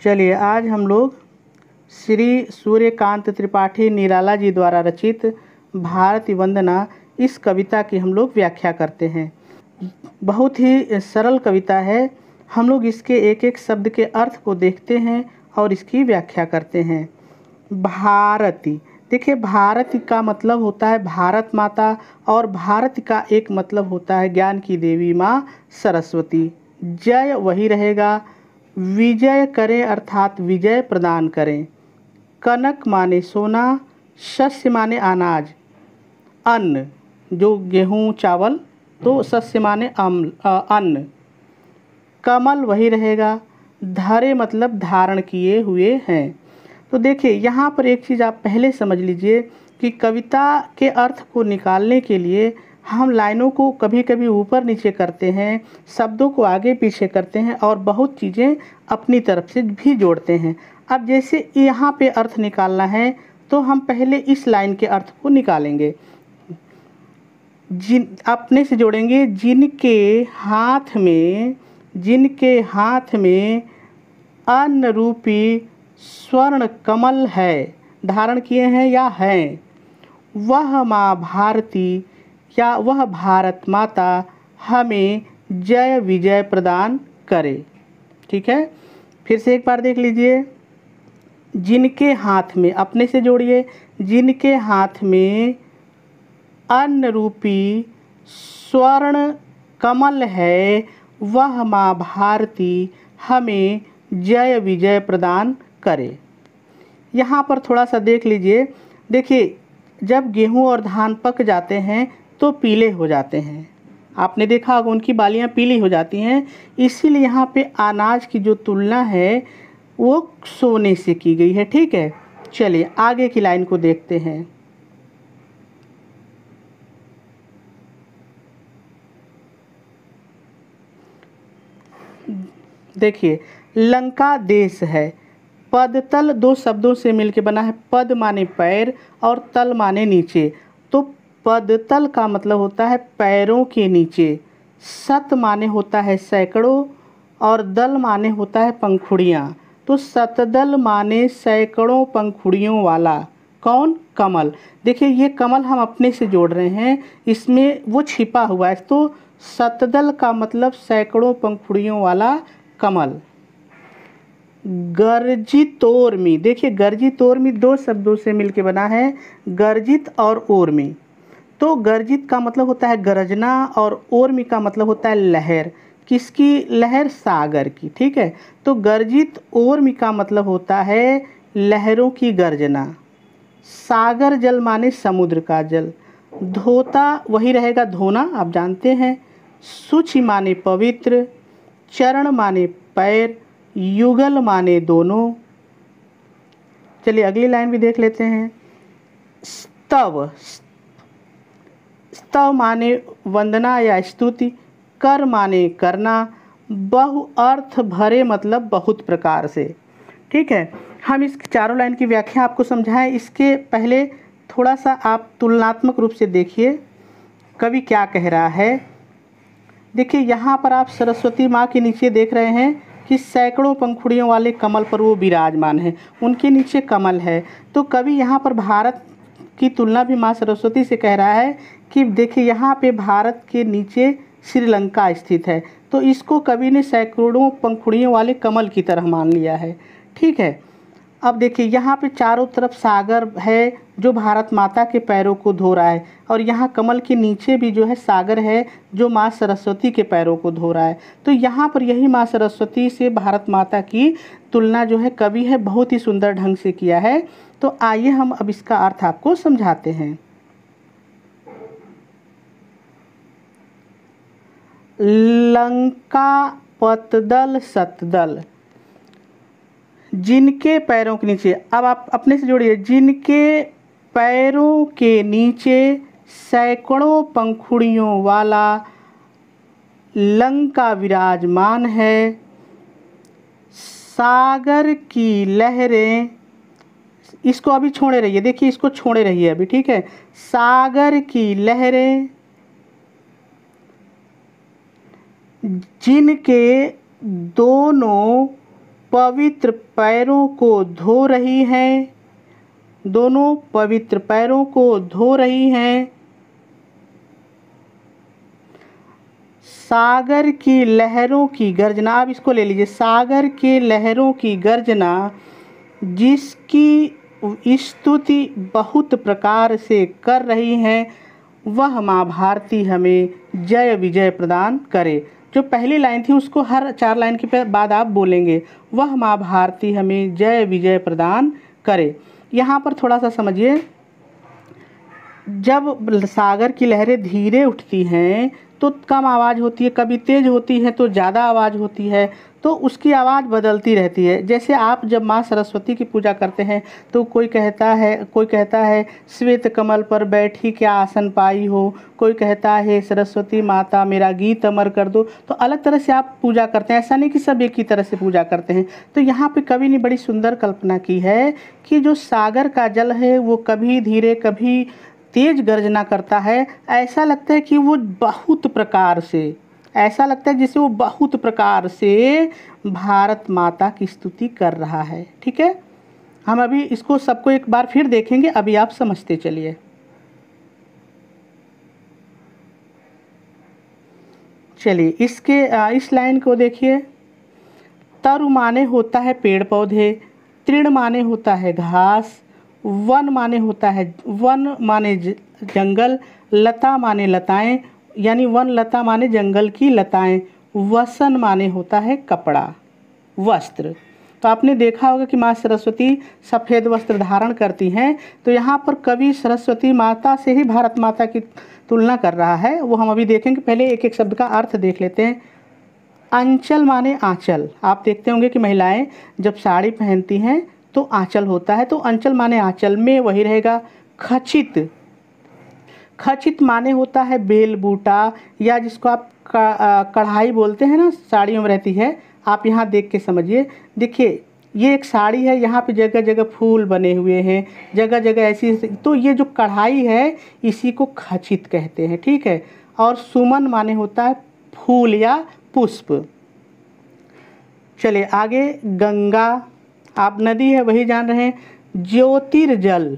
चलिए आज हम लोग श्री सूर्यकांत त्रिपाठी निराला जी द्वारा रचित भारती वंदना इस कविता की हम लोग व्याख्या करते हैं। बहुत ही सरल कविता है। हम लोग इसके एक एक शब्द के अर्थ को देखते हैं और इसकी व्याख्या करते हैं। भारती, देखिए भारती का मतलब होता है भारत माता और भारत का एक मतलब होता है ज्ञान की देवी माँ सरस्वती। जय वही रहेगा, विजय करें अर्थात विजय प्रदान करें। कनक माने सोना, शस्य माने अनाज, अन्न जो गेहूँ चावल, तो शस्य माने अन्न। कमल वही रहेगा, धरे मतलब धारण किए हुए हैं। तो देखिए यहाँ पर एक चीज़ आप पहले समझ लीजिए कि कविता के अर्थ को निकालने के लिए हम लाइनों को कभी कभी ऊपर नीचे करते हैं, शब्दों को आगे पीछे करते हैं और बहुत चीज़ें अपनी तरफ से भी जोड़ते हैं। अब जैसे यहाँ पे अर्थ निकालना है तो हम पहले इस लाइन के अर्थ को निकालेंगे, अपने से जोड़ेंगे। जिनके हाथ में अन्न रूपी स्वर्ण कमल है, धारण किए हैं या हैं, वह माँ भारती या वह भारत माता हमें जय विजय प्रदान करे। ठीक है, फिर से एक बार देख लीजिए। जिनके हाथ में, अपने से जोड़िए, जिनके हाथ में अन्न रूपी स्वर्ण कमल है, वह माँ भारती हमें जय विजय प्रदान करे। यहाँ पर थोड़ा सा देख लीजिए। देखिए जब गेहूँ और धान पक जाते हैं तो पीले हो जाते हैं, आपने देखा होगा उनकी बालियाँ पीली हो जाती हैं। इसीलिए यहाँ पे अनाज की जो तुलना है वो सोने से की गई है। ठीक है, चलिए आगे की लाइन को देखते हैं। देखिए लंका देश है, पद तल दो शब्दों से मिलकर बना है। पद माने पैर और तल माने नीचे, तो पद तल का मतलब होता है पैरों के नीचे। सत माने होता है सैकड़ों और दल माने होता है पंखुड़ियाँ, तो सतदल माने सैकड़ों पंखुड़ियों वाला। कौन? कमल। देखिए ये कमल हम अपने से जोड़ रहे हैं, इसमें वो छिपा हुआ है, तो सतदल का मतलब सैकड़ों पंखुड़ियों वाला कमल। गर्जित ओर्मी, देखिए गर्जित ओर्मी दो शब्दों से मिलकर बना है, गर्जित और ओर्मी। तो गर्जित का मतलब होता है गरजना और ओर्मी का मतलब होता है लहर। किसकी लहर? सागर की। ठीक है, तो गर्जित ओर्मी का मतलब होता है लहरों की गर्जना। सागर जल माने समुद्र का जल। धोता वही रहेगा धोना, आप जानते हैं। शुचि माने पवित्र, चरण माने पैर, युगल माने दोनों। चलिए अगली लाइन भी देख लेते हैं। स्तव, स्तव माने वंदना या स्तुति, कर माने करना, बहु अर्थ भरे मतलब बहुत प्रकार से। ठीक है, हम इस चारों लाइन की व्याख्या आपको समझाएं। इसके पहले थोड़ा सा आप तुलनात्मक रूप से देखिए कवि क्या कह रहा है। देखिए यहाँ पर आप सरस्वती माँ के नीचे देख रहे हैं कि सैकड़ों पंखुड़ियों वाले कमल पर वो विराजमान है, उनके नीचे कमल है। तो कवि यहाँ पर भारत की तुलना भी माँ सरस्वती से कह रहा है कि देखिए यहाँ पे भारत के नीचे श्रीलंका स्थित है, तो इसको कवि ने सैकड़ों पंखुड़ियों वाले कमल की तरह मान लिया है। ठीक है, अब देखिए यहाँ पे चारों तरफ सागर है जो भारत माता के पैरों को धो रहा है, और यहाँ कमल के नीचे भी जो है सागर है जो माँ सरस्वती के पैरों को धो रहा है। तो यहाँ पर यही माँ सरस्वती से भारत माता की तुलना जो है कवि है बहुत ही सुंदर ढंग से किया है। तो आइए हम अब इसका अर्थ आपको समझाते हैं। लंका पतदल सतदल, जिनके पैरों के नीचे, अब आप अपने से जोड़िए, जिनके पैरों के नीचे सैकड़ों पंखुड़ियों वाला लंका विराजमान है। सागर की लहरें, इसको अभी छोड़े रहिए, देखिए इसको छोड़े रहिए अभी। ठीक है, सागर की लहरें जिनके दोनों पवित्र पैरों को धो रही हैं, दोनों पवित्र पैरों को धो रही हैं। सागर की लहरों की गर्जना, आप इसको ले लीजिए, सागर के लहरों की गर्जना जिसकी स्तुति बहुत प्रकार से कर रही हैं, वह माँ भारती हमें जय विजय प्रदान करे। जो पहली लाइन थी उसको हर 4 लाइन के बाद आप बोलेंगे, वह माँ भारती हमें जय विजय प्रदान करे। यहाँ पर थोड़ा सा समझिए, जब सागर की लहरें धीरे उठती हैं तो कम आवाज़ होती है, कभी तेज़ होती है तो ज़्यादा आवाज़ होती है, तो उसकी आवाज़ बदलती रहती है। जैसे आप जब माँ सरस्वती की पूजा करते हैं तो कोई कहता है श्वेत कमल पर बैठी क्या आसन पाई हो, कोई कहता है सरस्वती माता मेरा गीत अमर कर दो, तो अलग तरह से आप पूजा करते हैं। ऐसा नहीं कि सब एक ही तरह से पूजा करते हैं। तो यहाँ पे कवि ने बड़ी सुंदर कल्पना की है कि जो सागर का जल है वो कभी धीरे कभी तेज गर्जना करता है। ऐसा लगता है कि वो बहुत प्रकार से, ऐसा लगता है जैसे वो बहुत प्रकार से भारत माता की स्तुति कर रहा है। ठीक है, हम अभी इसको सबको एक बार फिर देखेंगे, अभी आप समझते चलिए। चलिए इस लाइन को देखिए। तरु माने होता है पेड़ पौधे, तृण माने होता है घास, वन माने जंगल, लता माने लताएं, यानी वन लता माने जंगल की लताएं, वसन माने होता है कपड़ा, वस्त्र। तो आपने देखा होगा कि माँ सरस्वती सफ़ेद वस्त्र धारण करती हैं। तो यहाँ पर कवि सरस्वती माता से ही भारत माता की तुलना कर रहा है, वो हम अभी देखेंगे। पहले एक एक शब्द का अर्थ देख लेते हैं। अंचल माने आंचल, आप देखते होंगे कि महिलाएं जब साड़ी पहनती हैं तो आंचल होता है, तो अंचल माने आंचल में वही रहेगा। खचित, खचित माने होता है बेल बूटा, या जिसको आप कढ़ाई बोलते हैं ना, साड़ियों में रहती है। आप यहाँ देख के समझिए, देखिए ये एक साड़ी है, यहाँ पे जगह जगह फूल बने हुए हैं, जगह जगह ऐसी, तो ये जो कढ़ाई है इसी को खचित कहते हैं। ठीक है, और सुमन माने होता है फूल या पुष्प। चलिए आगे, गंगा, आप नदी है वही जान रहे हैं। ज्योतिर्जल,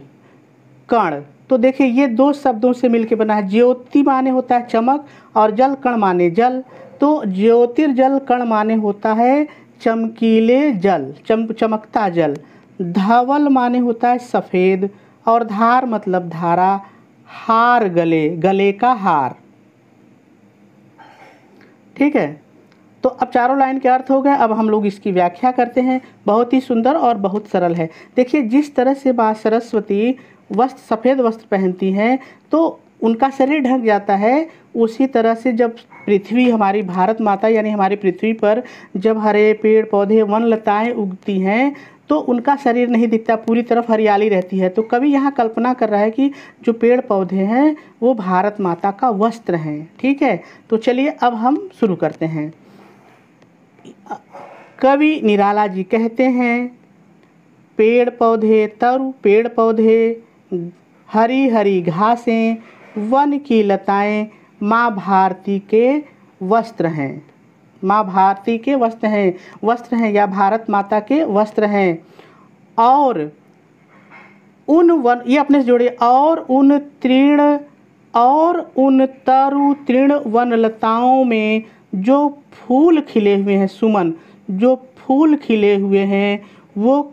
कण, तो देखिए ये 2 शब्दों से मिलकर बना है। ज्योति माने होता है चमक और जल कण माने जल, तो ज्योतिर्जल कण माने होता है चमकीले जल, चमकता जल। धवल माने होता है सफ़ेद, और धार मतलब धारा, हार गले का हार। ठीक है, तो अब चारों लाइन के अर्थ हो गए। अब हम लोग इसकी व्याख्या करते हैं। बहुत ही सुंदर और बहुत सरल है। देखिए जिस तरह से माँ सरस्वती सफ़ेद वस्त्र पहनती हैं तो उनका शरीर ढक जाता है, उसी तरह से जब पृथ्वी, हमारी भारत माता यानी हमारी पृथ्वी पर जब हरे पेड़ पौधे वन लताएँ उगती हैं तो उनका शरीर नहीं दिखता, पूरी तरफ हरियाली रहती है। तो कवि यहाँ कल्पना कर रहा है कि जो पेड़ पौधे हैं वो भारत माता का वस्त्र हैं। ठीक है, तो चलिए अब हम शुरू करते हैं। कवि निराला जी कहते हैं, पेड़ पौधे तरु, पेड़ पौधे, हरी हरी घासें, वन की लताएं माँ भारती के वस्त्र हैं। माँ भारती के वस्त्र हैं या भारत माता के वस्त्र हैं। और उन वन, ये अपने से जोड़िए, और उन तरु तृण वन लताओं में जो फूल खिले हुए हैं, सुमन, जो फूल खिले हुए हैं वो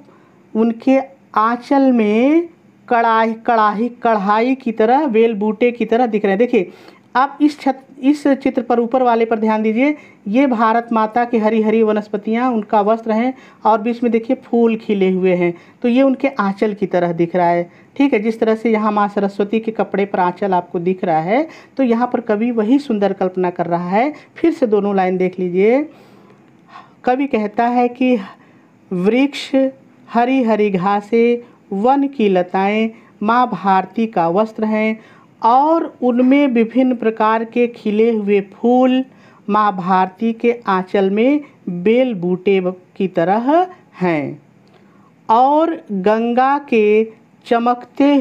उनके आंचल में कढ़ाई की तरह, बेल बूटे की तरह दिख रहे हैं। देखिए आप इस चित्र पर, ऊपर वाले पर ध्यान दीजिए। ये भारत माता की हरी हरी वनस्पतियाँ उनका वस्त्र हैं, और बीच में देखिए फूल खिले हुए हैं, तो ये उनके आंचल की तरह दिख रहा है। ठीक है, जिस तरह से यहाँ माँ सरस्वती के कपड़े पर आंचल आपको दिख रहा है, तो यहाँ पर कवि वही सुंदर कल्पना कर रहा है। फिर से दोनों लाइन देख लीजिए। कवि कहता है कि वृक्ष, हरी हरी घासें, वन की लताएं माँ भारती का वस्त्र हैं, और उनमें विभिन्न प्रकार के खिले हुए फूल माँ भारती के आंचल में बेल बूटे की तरह हैं। और गंगा के चमकते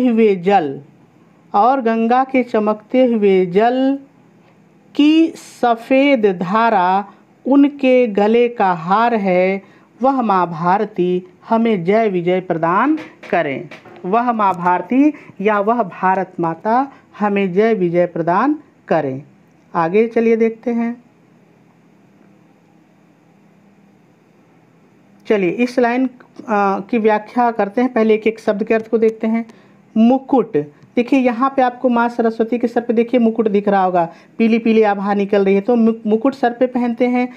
हुए जल की सफ़ेद धारा उनके गले का हार है, वह माँ भारती हमें जय विजय प्रदान करें। वह माँ भारती या वह भारत माता हमें जय विजय प्रदान करें। आगे चलिए देखते हैं। चलिए इस लाइन की व्याख्या करते हैं। पहले एक एक शब्द के अर्थ को देखते हैं। मुकुट, देखिए यहाँ पे आपको माँ सरस्वती के सर पे देखिए मुकुट दिख रहा होगा, पीली पीली आभा निकल रही है, तो मुकुट सर पे पहनते हैं।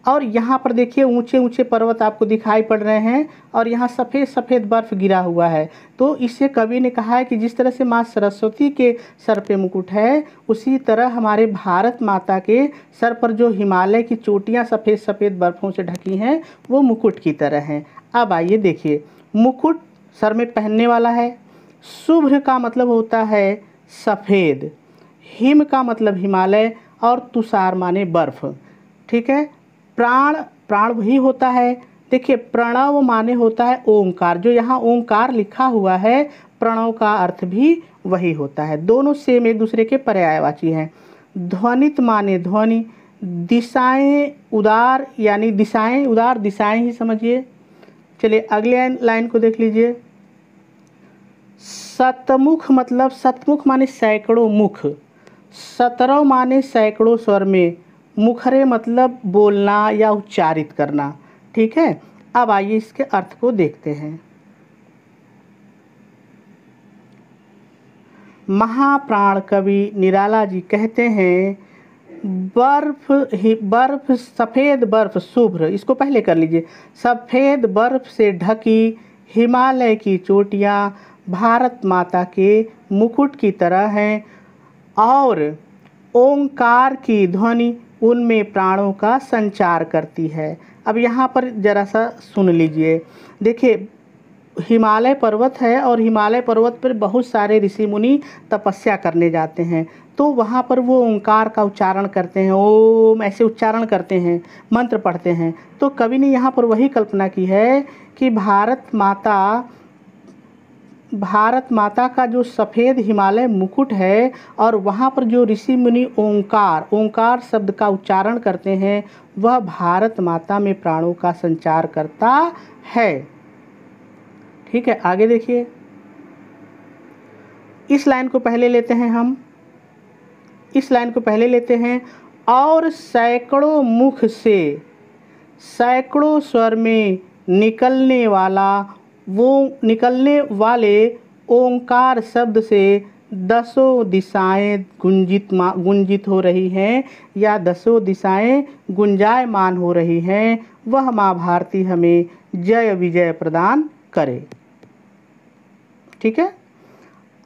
और यहाँ पर देखिए ऊंचे ऊंचे पर्वत आपको दिखाई पड़ रहे हैं और यहाँ सफ़ेद सफ़ेद बर्फ गिरा हुआ है। तो इससे कवि ने कहा है कि जिस तरह से माँ सरस्वती के सर पे मुकुट है, उसी तरह हमारे भारत माता के सर पर जो हिमालय की चोटियाँ सफ़ेद सफ़ेद बर्फ़ों से ढकी हैं वो मुकुट की तरह हैं। अब आइए देखिए, मुकुट सर में पहनने वाला है। शुभ्र का मतलब होता है सफ़ेद, हिम का मतलब हिमालय और तुषार माने बर्फ़। ठीक है। प्राण, प्राण वही होता है। देखिए प्रणव माने होता है ओंकार, जो यहाँ ओंकार लिखा हुआ है प्रणव का अर्थ भी वही होता है। दोनों सेम एक दूसरे के पर्यायवाची हैं। ध्वनित माने ध्वनि, दिशाएं उदार यानी दिशाएं उदार, दिशाएं ही समझिए। चलिए अगले लाइन को देख लीजिए। सतमुख मतलब सतमुख माने सैकड़ों मुख, 17 माने सैकड़ों स्वर में, मुखरे मतलब बोलना या उच्चारित करना। ठीक है। अब आइए इसके अर्थ को देखते हैं। महाप्राण कवि निराला जी कहते हैं बर्फ सफ़ेद बर्फ शुभ्र, इसको पहले कर लीजिए। सफ़ेद बर्फ से ढकी हिमालय की चोटियाँ भारत माता के मुकुट की तरह हैं और ओंकार की ध्वनि उनमें प्राणों का संचार करती है। अब यहाँ पर जरा सा सुन लीजिए। देखिए हिमालय पर्वत है और हिमालय पर्वत पर बहुत सारे ऋषि मुनि तपस्या करने जाते हैं, तो वहाँ पर वो ओंकार का उच्चारण करते हैं, ओम ऐसे उच्चारण करते हैं, मंत्र पढ़ते हैं। तो कवि ने यहाँ पर वही कल्पना की है कि भारत माता का जो सफ़ेद हिमालय मुकुट है और वहाँ पर जो ऋषि मुनि ओंकार शब्द का उच्चारण करते हैं, वह भारत माता में प्राणों का संचार करता है। ठीक है। आगे देखिए, इस लाइन को पहले लेते हैं हम। इस लाइन को पहले लेते हैं। और सैकड़ों मुख से सैकड़ों स्वर में निकलने वाले ओंकार शब्द से 10 दिशाएं गुंजित हो रही हैं या 10 दिशाएं गुंजायमान हो रही हैं। वह माँ भारती हमें जय विजय प्रदान करे। ठीक है।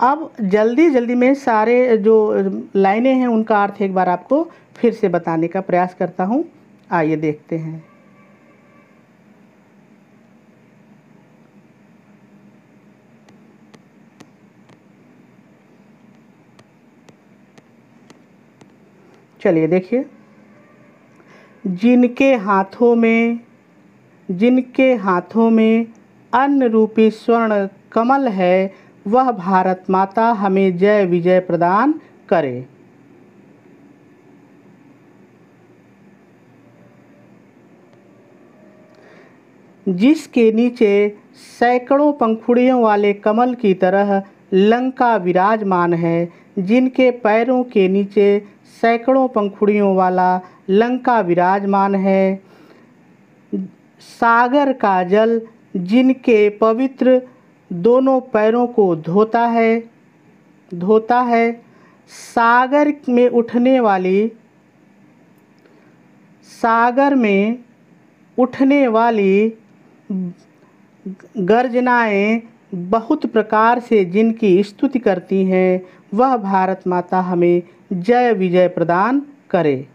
अब जल्दी जल्दी में सारे जो लाइनें हैं उनका अर्थ एक बार आपको फिर से बताने का प्रयास करता हूँ। आइए देखते हैं। चलिए देखिए, जिनके हाथों में अन्न रूपी स्वर्ण कमल है, वह भारत माता हमें जय विजय प्रदान करे। जिसके नीचे सैकड़ों पंखुड़ियों वाले कमल की तरह लंका विराजमान है, जिनके पैरों के नीचे सैकड़ों पंखुड़ियों वाला लंका विराजमान है। सागर का जल जिनके पवित्र दोनों पैरों को धोता है। सागर में उठने वाली गर्जनाएं बहुत प्रकार से जिनकी स्तुति करती हैं, वह भारत माता हमें जय विजय प्रदान करे।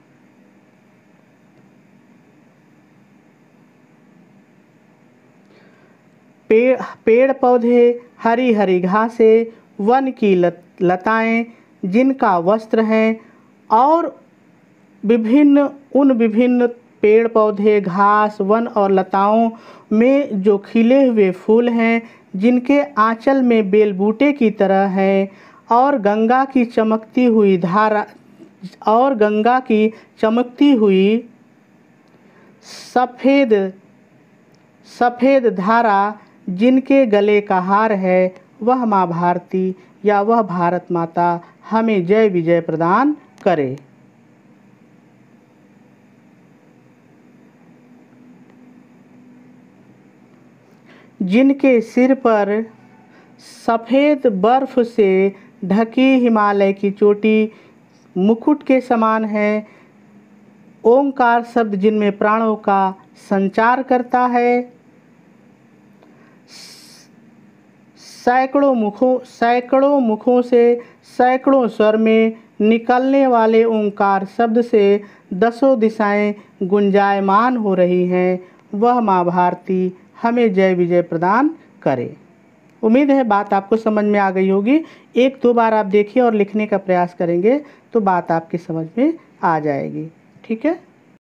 पेड़ पौधे, हरी हरी घासें, वन की लताएं जिनका वस्त्र हैं और विभिन्न पेड़ पौधे, घास, वन और लताओं में जो खिले हुए फूल हैं, जिनके आंचल में बेलबूटे की तरह हैं और गंगा की चमकती हुई सफ़ेद सफ़ेद धारा जिनके गले का हार है वह माँ भारती या वह भारत माता हमें जय विजय प्रदान करे। जिनके सिर पर सफ़ेद बर्फ से ढकी हिमालय की चोटी मुकुट के समान है। ओंकार शब्द जिनमें प्राणों का संचार करता है। सैकड़ों मुखों से सैकड़ों स्वर में निकलने वाले ओंकार शब्द से दसों दिशाएं गुंजायमान हो रही हैं। वह माँ भारती हमें जय विजय प्रदान करे। उम्मीद है बात आपको समझ में आ गई होगी। एक दो बार आप देखिए और लिखने का प्रयास करेंगे तो बात आपकी समझ में आ जाएगी। ठीक है।